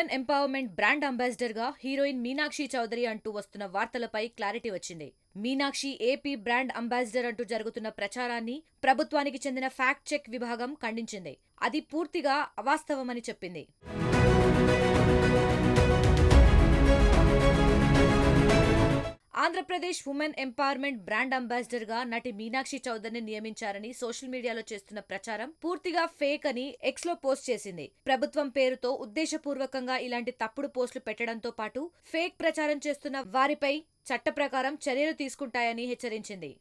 Women empowerment brand ambassador గా heroine Meenakshi Chowdary అంటూ వస్తున్న వార్తలపై క్లారిటీ వచ్చింది. మీనాక్షి ఏపీ బ్రాండ్ అంబాసిడర్ అంటూ జరుగుతున్న ప్రచారాన్ని ప్రభుత్వానికి చెందిన ఫ్యాక్ట్ చెక్ విభాగం ఖండించింది. అది పూర్తిగా అవాస్తవమని చెప్పింది. Andhra Pradesh women empowerment brand ambassador గా నటి మీనాక్షి చౌదరిని నియమించారని సోషల్ మీడియాలో చేస్తున్న ప్రచారం పూర్తిగా ఫేక్ అని ఎక్స్ లో పోస్ట్ చేసింది. ప్రభుత్వం పేరుతో ఉద్దేశపూర్వకంగా ఇలాంటి తప్పుడు పోస్టులు పెట్టడంతో పాటు ఫేక్ ప్రచారం చేస్తున్న వారిపై చట్ట ప్రకారం చర్యలు తీసుకుంటాయని హెచ్చరించింది.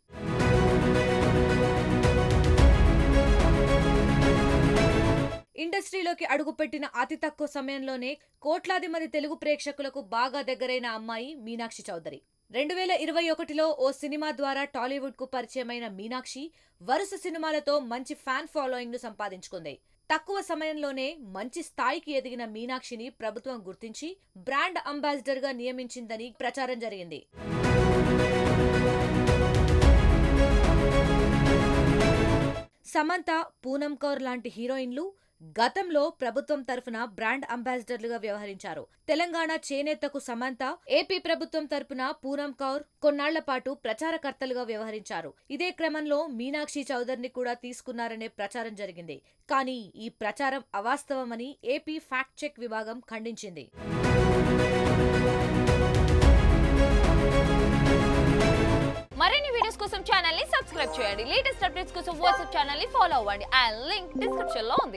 ఇండస్ట్రీలోకి అడుగుపెట్టిన అతి తక్కువ సమయంలోనే కోట్లాది మంది తెలుగు ప్రేక్షకులకు బాగా దగ్గరైన అమ్మాయి మీనాక్షి చౌదరి. 2021లో ఓ సినిమా ద్వారా టాలీవుడ్ కు పరిచయమైన మీనాక్షి వరుస సినిమాలతో మంచి ఫ్యాన్ ఫాలోయింగ్ ను సంపాదించుకుంది. తక్కువ సమయంలోనే మంచి స్థాయికి ఎదిగిన మీనాక్షిని ప్రభుత్వం గుర్తించి బ్రాండ్ అంబాసిడర్ గా నియమించిందని ప్రచారం జరిగింది. సమంత, పూనం కౌర్ లాంటి హీరోయిన్లు గతంలో ప్రభుత్వం తరఫున బ్రాండ్ అంబాసిడర్లుగా వ్యవహరించారు. తెలంగాణ చేనేతకు సమంత, ఏపీ ప్రభుత్వం తరఫున పూనం కౌర్ కొన్నాళ్ల పాటు ప్రచారకర్తలుగా వ్యవహరించారు. ఇదే క్రమంలో మీనాక్షి చౌదరిని కూడా తీసుకున్నారనే ప్రచారం జరిగింది. కానీ ఈ ప్రచారం అవాస్తవమని ఏపీ ఫ్యాక్ట్ చెక్ విభాగం ఖండించింది. మరిన్ని వీడియోస్ కోసం ఛానల్ ని సబ్స్క్రైబ్ చేయండి. లేటెస్ట్ అప్డేట్స్ కోసం వాట్సాప్ ఛానల్ ని ఫాలో అవ్వండి. ఆ లింక్ డిస్క్రిప్షన్ లో ఉంది.